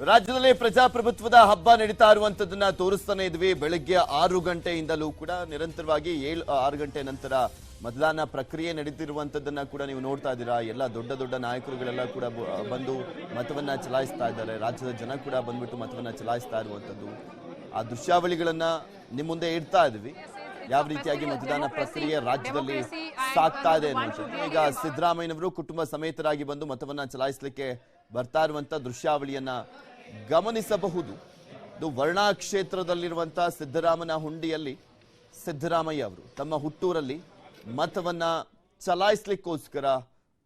ರಾಜ್ಯದಲ್ಲಿ ಪ್ರಜಾಪ್ರಭುತ್ವದ ಹಬ್ಬ ನಡೀತಾ ಇರುವಂತದನ್ನ ತೋರಿಸ್ತಾನೆ ಇದ್ವಿ. ಬೆಳಗ್ಗೆ 6 ಗಂಟೆಯಿಂದಲೂ ಕೂಡ ನಿರಂತರವಾಗಿ 6 ಗಂಟೆ ನಂತರ ಮತದಾನ ಪ್ರಕ್ರಿಯೆ ನಡೀತಿರುವಂತದನ್ನ ಕೂಡ ನೀವು ನೋಡ್ತಾ ಇದ್ದೀರಾ. ಎಲ್ಲ ದೊಡ್ಡ ದೊಡ್ಡ ನಾಯಕರುಗಳೆಲ್ಲ ಕೂಡ ಬಂದು ಮತವನ್ನ ಚಲಾಯಿಸ್ತಾ ಇದ್ದಾರೆ. ರಾಜ್ಯದ ಜನ ಕೂಡ ಬಂದ್ಬಿಟ್ಟು ಮತವನ್ನ ಚಲಾಯಿಸ್ತಾ ಇರುವಂತದ್ದು ಆ ದೃಶ್ಯಾವಳಿಗಳನ್ನ ನಿಮ್ಮ ಮುಂದೆ ಇಡ್ತಾ ಇದ್ವಿ. ಯಾವ ರೀತಿಯಾಗಿ ಮತದಾನ ಪ್ರಕ್ರಿಯೆ ರಾಜ್ಯದಲ್ಲಿ ಸಾಗ್ತಾ ಇದೆ ಅನ್ನೋದು. ಈಗ ಸಿದ್ದರಾಮಯ್ಯನವರು ಕುಟುಂಬ ಸಮೇತರಾಗಿ ಬಂದು ಮತವನ್ನ ಚಲಾಯಿಸಲಿಕ್ಕೆ ಬರ್ತಾ ಇರುವಂತ ದೃಶ್ಯಾವಳಿಯನ್ನ ಗಮನಿಸಬಹುದು. ಇದು ವರ್ಣಾ ಕ್ಷೇತ್ರದಲ್ಲಿರುವಂತಹ ಸಿದ್ದರಾಮನ ಹುಂಡಿಯಲ್ಲಿ ಸಿದ್ದರಾಮಯ್ಯ ಅವರು ತಮ್ಮ ಹುಟ್ಟೂರಲ್ಲಿ ಮತವನ್ನ ಚಲಾಯಿಸಲಿಕ್ಕೋಸ್ಕರ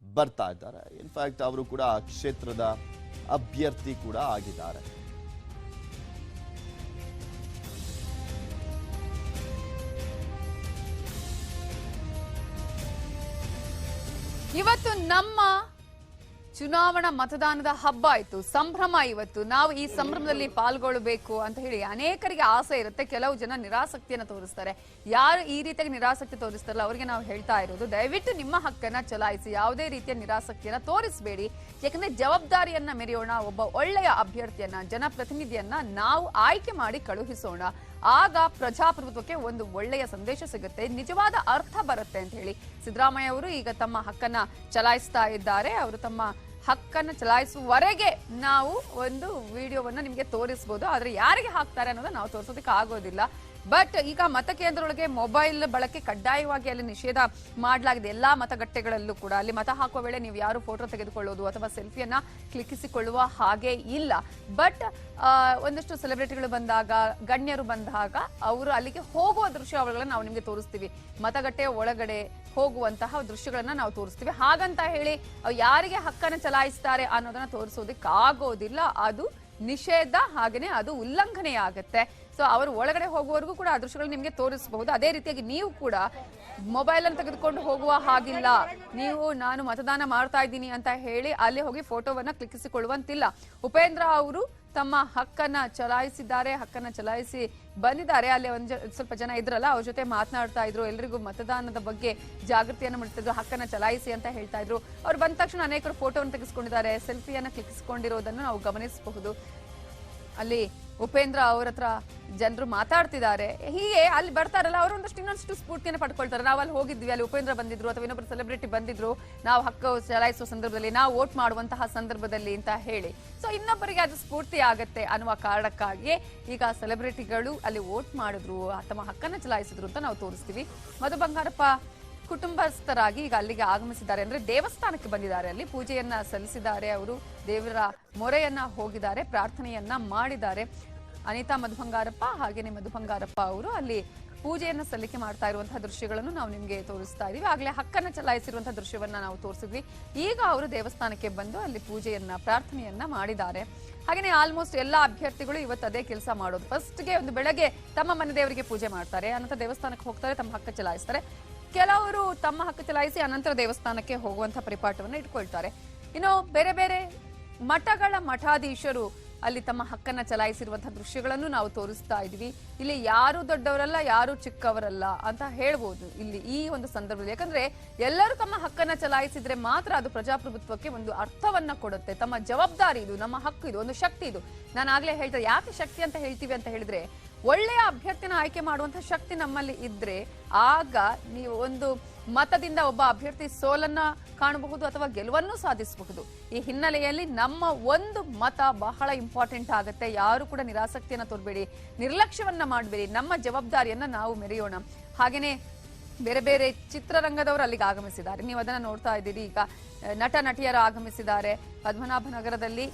ಬರ್ತಾ ಇದ್ದಾರೆ. ಇನ್ಫ್ಯಾಕ್ಟ್ ಅವರು ಕೂಡ ಆ ಕ್ಷೇತ್ರದ ಅಭ್ಯರ್ಥಿ ಕೂಡ ಆಗಿದ್ದಾರೆ. ಇವತ್ತು ನಮ್ಮ ಚುನಾವಣಾ ಮತದಾನದ ಹಬ್ಬ ಆಯ್ತು, ಸಂಭ್ರಮ. ಇವತ್ತು ನಾವು ಈ ಸಂಭ್ರಮದಲ್ಲಿ ಪಾಲ್ಗೊಳ್ಳಬೇಕು ಅಂತ ಹೇಳಿ ಅನೇಕರಿಗೆ ಆಸೆ ಇರುತ್ತೆ. ಕೆಲವು ಜನ ನಿರಾಸಕ್ತಿಯನ್ನು ತೋರಿಸ್ತಾರೆ. ಯಾರು ಈ ರೀತಿಯಾಗಿ ನಿರಾಸಕ್ತಿ ತೋರಿಸ್ತಾರಲ್ಲ ಅವರಿಗೆ ನಾವು ಹೇಳ್ತಾ ಇರೋದು, ದಯವಿಟ್ಟು ನಿಮ್ಮ ಹಕ್ಕನ್ನ ಚಲಾಯಿಸಿ. ಯಾವುದೇ ರೀತಿಯ ನಿರಾಸಕ್ತಿಯನ್ನ ತೋರಿಸಬೇಡಿ. ಯಾಕಂದ್ರೆ ಜವಾಬ್ದಾರಿಯನ್ನ ಮೆರೆಯೋಣ. ಒಬ್ಬ ಒಳ್ಳೆಯ ಅಭ್ಯರ್ಥಿಯನ್ನ, ಜನಪ್ರತಿನಿಧಿಯನ್ನ ನಾವು ಆಯ್ಕೆ ಮಾಡಿ ಕಳುಹಿಸೋಣ. ಆಗ ಪ್ರಜಾಪ್ರಭುತ್ವಕ್ಕೆ ಒಂದು ಒಳ್ಳೆಯ ಸಂದೇಶ ಸಿಗುತ್ತೆ, ನಿಜವಾದ ಅರ್ಥ ಬರುತ್ತೆ ಅಂತ ಹೇಳಿ ಸಿದ್ದರಾಮಯ್ಯ ಅವರು ಈಗ ತಮ್ಮ ಹಕ್ಕನ್ನ ಚಲಾಯಿಸ್ತಾ ಇದ್ದಾರೆ. ಅವರು ತಮ್ಮ ಹಕ್ಕನ್ನ ಚಲಾಯಿಸುವವರೆಗೆ ನಾವು ಒಂದು ವಿಡಿಯೋವನ್ನ ನಿಮಗೆ ತೋರಿಸಬಹುದು. ಆದ್ರೆ ಯಾರಿಗೆ ಹಾಕ್ತಾರೆ ಅನ್ನೋದನ್ನ ನಾವು ತೋರಿಸೋದಕ್ಕೆ ಆಗೋದಿಲ್ಲ. ಬಟ್ ಈಗ ಮತಕೇಂದ್ರದೊಳಗೆ ಮೊಬೈಲ್ ಬಳಕೆ ಕಡ್ಡಾಯವಾಗಿ ಅಲ್ಲಿ ನಿಷೇಧ ಮಾಡಲಾಗಿದೆ. ಎಲ್ಲಾ ಮತಗಟ್ಟೆಗಳಲ್ಲೂ ಕೂಡ ಅಲ್ಲಿ ಮತ ಹಾಕುವ ವೇಳೆ ನೀವು ಯಾರು ಫೋಟೋ ತೆಗೆದುಕೊಳ್ಳೋದು ಅಥವಾ ಸೆಲ್ಫಿಯನ್ನ ಕ್ಲಿಕ್ಕಿಸಿಕೊಳ್ಳುವ ಹಾಗೆ ಇಲ್ಲ. ಬಟ್ ಒಂದಷ್ಟು ಸೆಲೆಬ್ರಿಟಿಗಳು ಬಂದಾಗ, ಗಣ್ಯರು ಬಂದಾಗ ಅವರು ಅಲ್ಲಿಗೆ ಹೋಗುವ ದೃಶ್ಯಾವಳಿಗಳನ್ನ ನಾವು ನಿಮಗೆ ತೋರಿಸ್ತೀವಿ. ಮತಗಟ್ಟೆಯ ಒಳಗಡೆ ಹೋಗುವಂತಹ ದೃಶ್ಯಗಳನ್ನ ನಾವು ತೋರಿಸ್ತೀವಿ. ಹಾಗಂತ ಹೇಳಿ ಯಾರಿಗೆ ಹಕ್ಕನ್ನು ಚಲಾಯಿಸ್ತಾರೆ ಅನ್ನೋದನ್ನ ತೋರಿಸೋದಕ್ಕೆ ಆಗೋದಿಲ್ಲ. ಅದು ನಿಷೇಧ, ಹಾಗೇನೆ ಅದು ಉಲ್ಲಂಘನೆ ಆಗುತ್ತೆ. ಸೊ ಅವರು ಒಳಗಡೆ ಹೋಗುವವರೆಗೂ ಕೂಡ ಆ ದೃಶ್ಯಗಳು ನಿಮಗೆ ತೋರಿಸಬಹುದು. ಅದೇ ರೀತಿಯಾಗಿ ನೀವು ಕೂಡ ಮೊಬೈಲ್ ಅನ್ನು ತೆಗೆದುಕೊಂಡು ಹೋಗುವ ಹಾಗಿಲ್ಲ. ನೀವು ನಾನು ಮತದಾನ ಮಾಡ್ತಾ ಇದ್ದೀನಿ ಅಂತ ಹೇಳಿ ಅಲ್ಲಿ ಹೋಗಿ ಫೋಟೋವನ್ನ ಕ್ಲಿಕ್ಕಿಸಿಕೊಳ್ಳುವಂತಿಲ್ಲ. ಉಪೇಂದ್ರ ಅವರು ತಮ್ಮ ಹಕ್ಕನ್ನ ಚಲಾಯಿಸಿದ್ದಾರೆ, ಹಕ್ಕನ್ನ ಚಲಾಯಿಸಿ ಬಂದಿದ್ದಾರೆ. ಅಲ್ಲಿ ಸ್ವಲ್ಪ ಜನ ಇದ್ರಲ್ಲ, ಅವ್ರ ಜೊತೆ ಮಾತನಾಡ್ತಾ ಇದ್ರು. ಎಲ್ರಿಗೂ ಮತದಾನದ ಬಗ್ಗೆ ಜಾಗೃತಿಯನ್ನು ಮಾಡ್ತಿದ್ರು, ಹಕ್ಕನ್ನ ಚಲಾಯಿಸಿ ಅಂತ ಹೇಳ್ತಾ ಇದ್ರು. ಅವ್ರು ಬಂದ ತಕ್ಷಣ ಅನೇಕರು ಫೋಟೋವನ್ನು ತೆಗೆದುಕೊಂಡಿದ್ದಾರೆ, ಸೆಲ್ಫಿಯನ್ನ ಕ್ಲಿಕ್ಕಿಸಿಕೊಂಡಿರೋದನ್ನು ನಾವು ಗಮನಿಸಬಹುದು. ಅಲ್ಲಿ ಉಪೇಂದ್ರ ಅವ್ರ ಹತ್ರ ಜನರು ಮಾತಾಡ್ತಿದ್ದಾರೆ. ಹೀಗೆ ಅಲ್ಲಿ ಬರ್ತಾರಲ್ಲ, ಅವರು ಇನ್ನೊಂದಷ್ಟು ಸ್ಫೂರ್ತಿಯನ್ನು ಪಡ್ಕೊಳ್ತಾರೆ. ನಾವು ಅಲ್ಲಿ ಹೋಗಿದ್ವಿ, ಅಲ್ಲಿ ಉಪೇಂದ್ರ ಬಂದಿದ್ರು ಅಥವಾ ಇನ್ನೊಬ್ಬರು ಸೆಲೆಬ್ರಿಟಿ ಬಂದಿದ್ರು, ನಾವು ಹಕ್ಕು ಚಲಾಯಿಸುವ ಸಂದರ್ಭದಲ್ಲಿ, ನಾವು ವೋಟ್ ಮಾಡುವಂತಹ ಸಂದರ್ಭದಲ್ಲಿ ಅಂತ ಹೇಳಿ. ಸೊ ಇನ್ನೊಬ್ಬರಿಗೆ ಅದು ಸ್ಫೂರ್ತಿ ಆಗತ್ತೆ ಅನ್ನುವ ಕಾರಣಕ್ಕಾಗಿ ಈಗ ಸೆಲೆಬ್ರಿಟಿಗಳು ಅಲ್ಲಿ ವೋಟ್ ಮಾಡಿದ್ರು, ತಮ್ಮ ಹಕ್ಕನ್ನು ಚಲಾಯಿಸಿದ್ರು ಅಂತ ನಾವು ತೋರಿಸ್ತೀವಿ. ಮಧು ಬಂಗಾರಪ್ಪ ಕುಟುಂಬಸ್ಥರಾಗಿ ಈಗ ಅಲ್ಲಿಗೆ ಆಗಮಿಸಿದ್ದಾರೆ. ಅಂದ್ರೆ ದೇವಸ್ಥಾನಕ್ಕೆ ಬಂದಿದ್ದಾರೆ, ಅಲ್ಲಿ ಪೂಜೆಯನ್ನ ಸಲ್ಲಿಸಿದ್ದಾರೆ. ಅವರು ದೇವರ ಮೊರೆಯನ್ನ ಹೋಗಿದ್ದಾರೆ, ಪ್ರಾರ್ಥನೆಯನ್ನ ಮಾಡಿದ್ದಾರೆ. ಅನಿತಾ ಮಧು ಬಂಗಾರಪ್ಪ ಹಾಗೇನೆ ಮಧು ಬಂಗಾರಪ್ಪ ಅವರು ಅಲ್ಲಿ ಪೂಜೆಯನ್ನ ಸಲ್ಲಿಕೆ ಮಾಡ್ತಾ ಇರುವಂತಹ ದೃಶ್ಯಗಳನ್ನು ನಾವು ನಿಮ್ಗೆ ತೋರಿಸ್ತಾ ಇದೀವಿ. ಆಗ್ಲೇ ಹಕ್ಕನ್ನ ಚಲಾಯಿಸಿರುವಂತಹ ದೃಶ್ಯವನ್ನ ನಾವು ತೋರಿಸಿದ್ವಿ. ಈಗ ಅವರು ದೇವಸ್ಥಾನಕ್ಕೆ ಬಂದು ಅಲ್ಲಿ ಪೂಜೆಯನ್ನ, ಪ್ರಾರ್ಥನೆಯನ್ನ ಮಾಡಿದ್ದಾರೆ. ಹಾಗೇನೆ ಆಲ್ಮೋಸ್ಟ್ ಎಲ್ಲಾ ಅಭ್ಯರ್ಥಿಗಳು ಇವತ್ತು ಅದೇ ಕೆಲಸ ಮಾಡೋದು. ಫಸ್ಟ್ಗೆ ಒಂದು ಬೆಳಗ್ಗೆ ತಮ್ಮ ಮನೆ ದೇವರಿಗೆ ಪೂಜೆ ಮಾಡ್ತಾರೆ, ಅನಂತರ ದೇವಸ್ಥಾನಕ್ಕೆ ಹೋಗ್ತಾರೆ, ತಮ್ಮ ಹಕ್ಕ ಚಲಾಯಿಸ್ತಾರೆ. ಕೆಲವರು ತಮ್ಮ ಹಕ್ಕು ಚಲಾಯಿಸಿ ಅನಂತರ ದೇವಸ್ಥಾನಕ್ಕೆ ಹೋಗುವಂತಹ ಪರಿಪಾಠವನ್ನು ಇಟ್ಕೊಳ್ತಾರೆ. ಇನ್ನು ಬೇರೆ ಬೇರೆ ಮಠಗಳ ಮಠಾಧೀಶರು ಅಲ್ಲಿ ತಮ್ಮ ಹಕ್ಕನ್ನ ಚಲಾಯಿಸಿರುವಂತಹ ದೃಶ್ಯಗಳನ್ನು ನಾವು ತೋರಿಸ್ತಾ ಇದ್ವಿ. ಇಲ್ಲಿ ಯಾರು ದೊಡ್ಡವರಲ್ಲ, ಯಾರು ಚಿಕ್ಕವರಲ್ಲ ಅಂತ ಹೇಳ್ಬೋದು ಇಲ್ಲಿ ಈ ಒಂದು ಸಂದರ್ಭದಲ್ಲಿ. ಯಾಕಂದ್ರೆ ಎಲ್ಲರೂ ತಮ್ಮ ಹಕ್ಕನ್ನ ಚಲಾಯಿಸಿದ್ರೆ ಮಾತ್ರ ಅದು ಪ್ರಜಾಪ್ರಭುತ್ವಕ್ಕೆ ಒಂದು ಅರ್ಥವನ್ನ ಕೊಡುತ್ತೆ. ತಮ್ಮ ಜವಾಬ್ದಾರಿ ಇದು, ನಮ್ಮ ಹಕ್ಕು ಇದು, ಒಂದು ಶಕ್ತಿ ಇದು. ನಾನು ಆಗ್ಲೇ ಹೇಳ್ತೇನೆ, ಯಾಕೆ ಶಕ್ತಿ ಅಂತ ಹೇಳ್ತೀವಿ ಅಂತ ಹೇಳಿದ್ರೆ, ಒಳ್ಳೆಯ ಅಭ್ಯರ್ಥಿನ ಆಯ್ಕೆ ಮಾಡುವಂತಹ ಶಕ್ತಿ ನಮ್ಮಲ್ಲಿ ಇದ್ರೆ ಆಗ ನೀವು ಒಂದು ಮತದಿಂದ ಒಬ್ಬ ಅಭ್ಯರ್ಥಿ ಸೋಲನ್ನ ಕಾಣಬಹುದು ಅಥವಾ ಗೆಲುವನ್ನು ಸಾಧಿಸಬಹುದು. ಈ ಹಿನ್ನೆಲೆಯಲ್ಲಿ ನಮ್ಮ ಒಂದು ಮತ ಬಹಳ ಇಂಪಾರ್ಟೆಂಟ್ ಆಗುತ್ತೆ. ಯಾರು ಕೂಡ ನಿರಾಸಕ್ತಿಯನ್ನ ತೋರ್ಬೇಡಿ, ನಿರ್ಲಕ್ಷ್ಯವನ್ನ ಮಾಡಬೇಡಿ. ನಮ್ಮ ಜವಾಬ್ದಾರಿಯನ್ನ ನಾವು ಮೆರೆಯೋಣ. ಹಾಗೇನೆ ಬೇರೆ ಬೇರೆ ಚಿತ್ರರಂಗದವರು ಅಲ್ಲಿಗೆ ಆಗಮಿಸಿದ್ದಾರೆ, ನೀವು ಅದನ್ನ ನೋಡ್ತಾ ಇದ್ದೀರಿ. ಈಗ ನಟ ನಟಿಯರು ಆಗಮಿಸಿದ್ದಾರೆ. ಪದ್ಮನಾಭನಗರದಲ್ಲಿ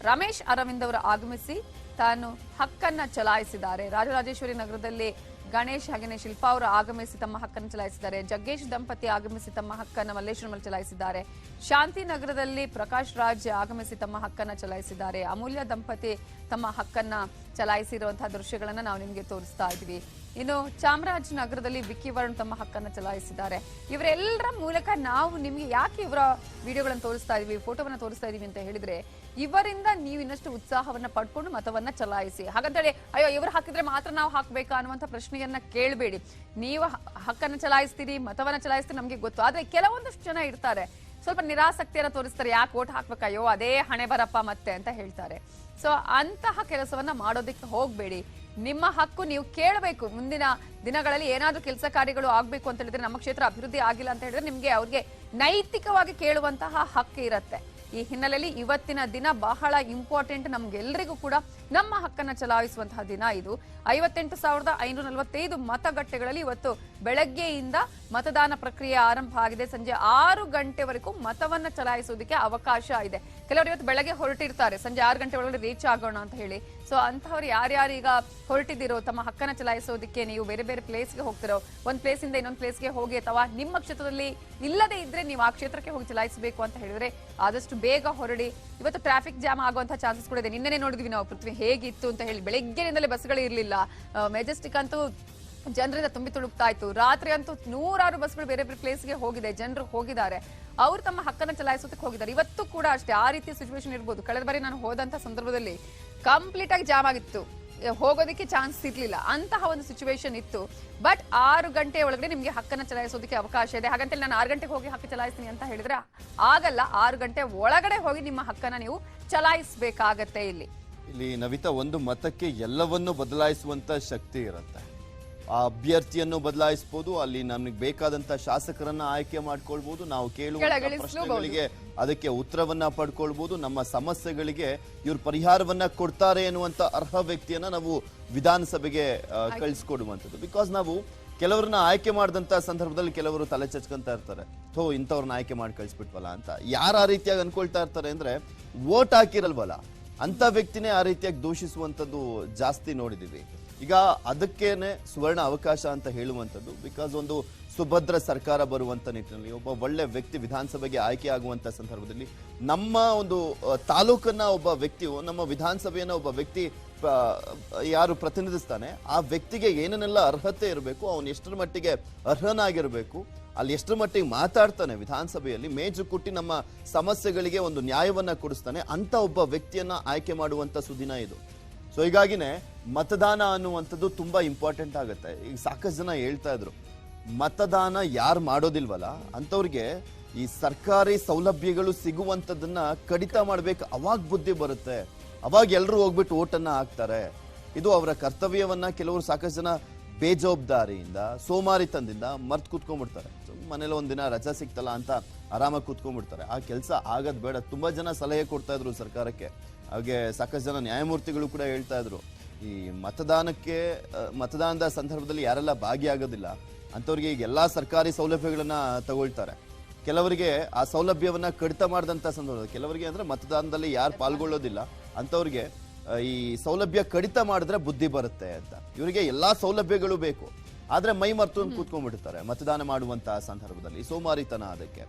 ರಮೇಶ್ ಅರವಿಂದ್ ಅವರು ಆಗಮಿಸಿ ತಾನು ಹಕ್ಕನ್ನ ಚಲಾಯಿಸಿದ್ದಾರೆ. ರಾಜರಾಜೇಶ್ವರಿ ನಗರದಲ್ಲಿ ಗಣೇಶ್ ಹಾಗೇನೆ ಶಿಲ್ಪಾ ಅವರು ಆಗಮಿಸಿ ತಮ್ಮ ಹಕ್ಕನ್ನು ಚಲಾಯಿಸಿದ್ದಾರೆ. ಜಗ್ಗೇಶ್ ದಂಪತಿ ಆಗಮಿಸಿ ತಮ್ಮ ಹಕ್ಕನ್ನು ಮಲ್ಲೇಶ್ವರಮಲ್ಲಿ ಚಲಾಯಿಸಿದ್ದಾರೆ. ಶಾಂತಿನಗರದಲ್ಲಿ ಪ್ರಕಾಶ್ ರಾಜ್ ಆಗಮಿಸಿ ತಮ್ಮ ಹಕ್ಕನ್ನು ಚಲಾಯಿಸಿದ್ದಾರೆ. ಅಮೂಲ್ಯ ದಂಪತಿ ತಮ್ಮ ಹಕ್ಕನ್ನ ಚಲಾಯಿಸಿರುವಂತಹ ದೃಶ್ಯಗಳನ್ನ ನಾವು ನಿಮಗೆ ತೋರಿಸ್ತಾ ಇದ್ವಿ. ಇನ್ನು ಚಾಮರಾಜನಗರದಲ್ಲಿ ವಿಕ್ಕಿ ವರ್ಣ್ ತಮ್ಮ ಹಕ್ಕನ್ನು ಚಲಾಯಿಸಿದ್ದಾರೆ. ಇವರೆಲ್ಲರ ಮೂಲಕ ನಾವು ನಿಮಗೆ ಯಾಕೆ ಇವರ ವಿಡಿಯೋಗಳನ್ನು ತೋರಿಸ್ತಾ ಇದೀವಿ, ಫೋಟೋವನ್ನ ತೋರಿಸ್ತಾ ಇದೀವಿ ಅಂತ ಹೇಳಿದ್ರೆ, ಇವರಿಂದ ನೀವು ಇನ್ನಷ್ಟು ಉತ್ಸಾಹವನ್ನ ಪಡ್ಕೊಂಡು ಮತವನ್ನ ಚಲಾಯಿಸಿ. ಹಾಗಂತೇಳಿ ಅಯ್ಯೋ ಇವರು ಹಾಕಿದ್ರೆ ಮಾತ್ರ ನಾವು ಹಾಕ್ಬೇಕಾ ಅನ್ನುವಂಥ ಪ್ರಶ್ನೆಯನ್ನ ಕೇಳಬೇಡಿ. ನೀವು ಹಕ್ಕನ್ನು ಚಲಾಯಿಸ್ತೀರಿ, ಮತವನ್ನ ಚಲಾಯಿಸ್ತೀರಿ, ನಮಗೆ ಗೊತ್ತು. ಆದ್ರೆ ಕೆಲವೊಂದಷ್ಟು ಜನ ಇರ್ತಾರೆ, ಸ್ವಲ್ಪ ನಿರಾಸಕ್ತಿಯನ್ನ ತೋರಿಸ್ತಾರೆ. ಯಾಕೆ ವೋಟ್ ಹಾಕ್ಬೇಕು, ಅಯ್ಯೋ ಅದೇ ಹಣೆ ಬರಪ್ಪ ಮತ್ತೆ ಅಂತ ಹೇಳ್ತಾರೆ. ಸೊ ಅಂತಹ ಕೆಲಸವನ್ನ ಮಾಡೋದಕ್ಕೆ ಹೋಗ್ಬೇಡಿ. ನಿಮ್ಮ ಹಕ್ಕು ನೀವು ಕೇಳಬೇಕು. ಮುಂದಿನ ದಿನಗಳಲ್ಲಿ ಏನಾದ್ರೂ ಕೆಲಸ ಕಾರ್ಯಗಳು ಆಗ್ಬೇಕು ಅಂತ ಹೇಳಿದ್ರೆ, ನಮ್ಮ ಕ್ಷೇತ್ರ ಅಭಿವೃದ್ಧಿ ಆಗಿಲ್ಲ ಅಂತ ಹೇಳಿದ್ರೆ ನಿಮ್ಗೆ ಅವ್ರಿಗೆ ನೈತಿಕವಾಗಿ ಕೇಳುವಂತಹ ಹಕ್ಕು ಇರುತ್ತೆ. ಈ ಹಿನ್ನೆಲೆಯಲ್ಲಿ ಇವತ್ತಿನ ದಿನ ಬಹಳ ಇಂಪಾರ್ಟೆಂಟ್. ನಮ್ಗೆಲ್ಲರಿಗೂ ಕೂಡ ನಮ್ಮ ಹಕ್ಕನ್ನ ಚಲಾಯಿಸುವಂತಹ ದಿನ ಇದು. 58,545 ಮತಗಟ್ಟೆಗಳಲ್ಲಿ ಇವತ್ತು ಬೆಳಗ್ಗೆಯಿಂದ ಮತದಾನ ಪ್ರಕ್ರಿಯೆ ಆರಂಭ ಆಗಿದೆ. ಸಂಜೆ 6 ಗಂಟೆವರೆಗೂ ಮತವನ್ನ ಚಲಾಯಿಸೋದಕ್ಕೆ ಅವಕಾಶ ಇದೆ. ಕೆಲವರು ಇವತ್ತು ಬೆಳಗ್ಗೆ ಹೊರಟಿರ್ತಾರೆ, ಸಂಜೆ 6 ಗಂಟೆ ಒಳಗಡೆ ರೀಚ್ ಆಗೋಣ ಅಂತ ಹೇಳಿ. ಸೊ ಅಂತವ್ರು ಯಾರ್ಯಾರು ಈಗ ಹೊರಟಿದ್ದೀರೋ, ತಮ್ಮ ಹಕ್ಕನ್ನ ಚಲಾಯಿಸೋದಕ್ಕೆ ನೀವು ಬೇರೆ ಬೇರೆ ಪ್ಲೇಸ್ಗೆ ಹೋಗ್ತಿರೋ, ಒಂದ್ ಪ್ಲೇಸ್ ಇಂದ ಇನ್ನೊಂದು ಪ್ಲೇಸ್ಗೆ ಹೋಗಿ, ಅಥವಾ ನಿಮ್ಮ ಕ್ಷೇತ್ರದಲ್ಲಿ ಇಲ್ಲದೆ ಇದ್ರೆ ನೀವು ಆ ಕ್ಷೇತ್ರಕ್ಕೆ ಹೋಗಿ ಚಲಾಯಿಸಬೇಕು ಅಂತ ಹೇಳಿದ್ರೆ ಆದಷ್ಟು ಬೇಗ ಹೊರಡಿ. ಇವತ್ತು ಟ್ರಾಫಿಕ್ ಜಾಮ್ ಆಗುವಂತಹ ಚಾನ್ಸಸ್ ಕೂಡ ಇದೆ. ನಿನ್ನೆ ನೋಡಿದ್ವಿ ನಾವು ಪೃಥ್ವಿ ಹೇಗಿತ್ತು ಅಂತ ಹೇಳಿ. ಬೆಳಗ್ಗೆಯಿಂದಲೇ ಬಸ್ಗಳು ಇರಲಿಲ್ಲ. ಮೆಜೆಸ್ಟಿಕ್ ಅಂತೂ ಜನರಿಂದ ತುಂಬಿ ತುಳುಕ್ತಾ ಇತ್ತು. ರಾತ್ರಿ ಅಂತೂ 100 ಬಸ್ಗಳು ಬೇರೆ ಬೇರೆ ಪ್ಲೇಸ್ಗೆ ಹೋಗಿದೆ, ಜನರು ಹೋಗಿದ್ದಾರೆ, ಅವ್ರು ತಮ್ಮ ಹಕ್ಕನ್ನ ಚಲಾಯಿಸೋದಕ್ಕೆ ಹೋಗಿದ್ದಾರೆ. ಇವತ್ತು ಕೂಡ ಅಷ್ಟೇ ಆ ರೀತಿ ಸಿಚುವೇಶನ್ ಇರ್ಬೋದು. ಕಳೆದ ಬಾರಿ ನಾನು ಹೋದಂತ ಸಂದರ್ಭದಲ್ಲಿ ಕಂಪ್ಲೀಟ್ ಆಗಿ ಜಾಮ್ ಆಗಿತ್ತು, ಹೋಗೋದಕ್ಕೆ ಚಾನ್ಸ್ ಇರ್ಲಿಲ್ಲ, ಅಂತಹ ಒಂದು ಸಿಚುವೇಶನ್ ಇತ್ತು. ಬಟ್ 6 ಗಂಟೆ ಒಳಗಡೆ ನಿಮ್ಗೆ ಹಕ್ಕನ್ನ ಚಲಾಯಿಸೋದಕ್ಕೆ ಅವಕಾಶ ಇದೆ. ಹಾಗಂತ ನಾನು 6 ಗಂಟೆಗೆ ಹೋಗಿ ಹಕ್ಕು ಚಲಾಯಿಸ್ತೀನಿ ಅಂತ ಹೇಳಿದ್ರೆ ಆಗಲ್ಲ. 6 ಗಂಟೆ ಒಳಗಡೆ ಹೋಗಿ ನಿಮ್ಮ ಹಕ್ಕನ್ನ ನೀವು ಚಲಾಯಿಸಬೇಕಾಗತ್ತೆ. ಇಲ್ಲಿ ನವಿತಾ, ಒಂದು ಮತಕ್ಕೆ ಎಲ್ಲವನ್ನೂ ಬದಲಾಯಿಸುವಂತ ಶಕ್ತಿ ಇರುತ್ತೆ. ಆ ಅಭ್ಯರ್ಥಿಯನ್ನು ಬದಲಾಯಿಸಬಹುದು, ಅಲ್ಲಿ ನಮಗೆ ಬೇಕಾದಂತ ಶಾಸಕರನ್ನ ಆಯ್ಕೆ ಮಾಡ್ಕೊಳ್ಬಹುದು, ನಾವು ಕೇಳುವ ಪ್ರಶ್ನೆಗಳಿಗೆ ಅದಕ್ಕೆ ಉತ್ತರವನ್ನ ಪಡ್ಕೊಳ್ಬಹುದು, ನಮ್ಮ ಸಮಸ್ಯೆಗಳಿಗೆ ಇವ್ರು ಪರಿಹಾರವನ್ನ ಕೊಡ್ತಾರೆ ಎನ್ನುವಂತ ಅರ್ಹ ವ್ಯಕ್ತಿಯನ್ನ ನಾವು ವಿಧಾನಸಭೆಗೆ ಕಳಿಸ್ಕೊಡುವಂಥದ್ದು. ಬಿಕಾಸ್ ನಾವು ಕೆಲವರನ್ನ ಆಯ್ಕೆ ಮಾಡಿದಂತ ಸಂದರ್ಭದಲ್ಲಿ ಕೆಲವರು ತಲೆ ಚಚ್ಕೊಂತ ಇರ್ತಾರೆ, ಇಂಥವ್ರನ್ನ ಆಯ್ಕೆ ಮಾಡಿ ಕಳಿಸ್ಬಿಟ್ವಲ್ಲ ಅಂತ. ಯಾರು ಆ ರೀತಿಯಾಗಿ ಅನ್ಕೊಳ್ತಾ ಇರ್ತಾರೆ ಅಂದ್ರೆ, ವೋಟ್ ಹಾಕಿರಲ್ವಲ್ಲ ಅಂತ ವ್ಯಕ್ತಿನೇ ಆ ರೀತಿಯಾಗಿ ದೂಷಿಸುವಂಥದ್ದು ಜಾಸ್ತಿ ನೋಡಿದೀವಿ. ಈಗ ಅದಕ್ಕೇನೆ ಸುವರ್ಣ ಅವಕಾಶ ಅಂತ ಹೇಳುವಂಥದ್ದು. ಬಿಕಾಸ್ ಒಂದು ಸುಭದ್ರ ಸರ್ಕಾರ ಬರುವಂತ ನಿಟ್ಟಿನಲ್ಲಿ ಒಬ್ಬ ಒಳ್ಳೆ ವ್ಯಕ್ತಿ ವಿಧಾನಸಭೆಗೆ ಆಯ್ಕೆ ಆಗುವಂತ ಸಂದರ್ಭದಲ್ಲಿ ನಮ್ಮ ಒಂದು ತಾಲೂಕನ್ನ ಒಬ್ಬ ವ್ಯಕ್ತಿಯು, ನಮ್ಮ ವಿಧಾನಸಭೆಯನ್ನ ಒಬ್ಬ ವ್ಯಕ್ತಿ ಯಾರು ಪ್ರತಿನಿಧಿಸ್ತಾನೆ, ಆ ವ್ಯಕ್ತಿಗೆ ಏನೇನೆಲ್ಲ ಅರ್ಹತೆ ಇರಬೇಕು, ಅವನು ಎಷ್ಟರ ಮಟ್ಟಿಗೆ ಅರ್ಹನಾಗಿರ್ಬೇಕು, ಅಲ್ಲಿ ಎಷ್ಟರ ಮಟ್ಟಿಗೆ ಮಾತಾಡ್ತಾನೆ ವಿಧಾನಸಭೆಯಲ್ಲಿ, ಮೇಜು ಕುಟ್ಟಿ ನಮ್ಮ ಸಮಸ್ಯೆಗಳಿಗೆ ಒಂದು ನ್ಯಾಯವನ್ನ ಕೊಡಿಸ್ತಾನೆ, ಅಂತ ಒಬ್ಬ ವ್ಯಕ್ತಿಯನ್ನ ಆಯ್ಕೆ ಮಾಡುವಂತ ಸುದಿನ ಇದು. ಸೊ ಹೀಗಾಗಿನೇ ಮತದಾನ ಅನ್ನುವಂಥದ್ದು ತುಂಬಾ ಇಂಪಾರ್ಟೆಂಟ್ ಆಗುತ್ತೆ. ಈಗ ಸಾಕಷ್ಟು ಜನ ಹೇಳ್ತಾ ಇದ್ರು, ಮತದಾನ ಯಾರು ಮಾಡೋದಿಲ್ವಲ್ಲ ಅಂಥವ್ರಿಗೆ ಈ ಸರ್ಕಾರಿ ಸೌಲಭ್ಯಗಳು ಸಿಗುವಂಥದ್ದನ್ನ ಕಡಿತ ಮಾಡ್ಬೇಕು, ಅವಾಗ ಬುದ್ಧಿ ಬರುತ್ತೆ, ಅವಾಗ ಎಲ್ಲರೂ ಹೋಗ್ಬಿಟ್ಟು ಓಟನ್ನ ಹಾಕ್ತಾರೆ. ಇದು ಅವರ ಕರ್ತವ್ಯವನ್ನ ಕೆಲವರು ಸಾಕಷ್ಟು ಜನ ಬೇಜವಾಬ್ದಾರಿಯಿಂದ, ಸೋಮಾರಿತನದಿಂದ ಮರ್ತು ಕೂತ್ಕೊಂಡ್ಬಿಡ್ತಾರೆ. ಮನೇಲಿ ಒಂದಿನ ರಜಾ ಸಿಕ್ತಲ್ಲ ಅಂತ ಆರಾಮಾಗಿ ಕೂತ್ಕೊಂಡ್ಬಿಡ್ತಾರೆ. ಆ ಕೆಲಸ ಆಗೋದು ಬೇಡ. ತುಂಬಾ ಜನ ಸಲಹೆ ಕೊಡ್ತಾ ಇದ್ರು ಸರ್ಕಾರಕ್ಕೆ. ಹಾಗೆ ಸಾಕಷ್ಟು ಜನ ನ್ಯಾಯಮೂರ್ತಿಗಳು ಕೂಡ ಹೇಳ್ತಾ ಇದ್ರು, ಈ ಮತದಾನದ ಸಂದರ್ಭದಲ್ಲಿ ಯಾರೆಲ್ಲ ಭಾಗಿಯಾಗೋದಿಲ್ಲ ಅಂಥವ್ರಿಗೆ ಈಗ ಎಲ್ಲಾ ಸರ್ಕಾರಿ ಸೌಲಭ್ಯಗಳನ್ನ ತಗೊಳ್ತಾರೆ. ಕೆಲವರಿಗೆ ಆ ಸೌಲಭ್ಯವನ್ನ ಕಡಿತ ಮಾಡಿದಂತ ಸಂದರ್ಭದಲ್ಲಿ, ಕೆಲವರಿಗೆ ಅಂದ್ರೆ ಮತದಾನದಲ್ಲಿ ಯಾರು ಪಾಲ್ಗೊಳ್ಳೋದಿಲ್ಲ ಅಂಥವ್ರಿಗೆ ಈ ಸೌಲಭ್ಯ ಕಡಿತ ಮಾಡಿದ್ರೆ ಬುದ್ಧಿ ಬರುತ್ತೆ ಅಂತ. ಇವರಿಗೆ ಎಲ್ಲಾ ಸೌಲಭ್ಯಗಳು ಬೇಕು, ಆದ್ರೆ ಮೈ ಮರ್ತು ಕೂತ್ಕೊಂಡ್ಬಿಡ್ತಾರೆ ಮತದಾನ ಮಾಡುವಂತಹ ಸಂದರ್ಭದಲ್ಲಿ, ಸೋಮಾರಿತನ ಅದಕ್ಕೆ.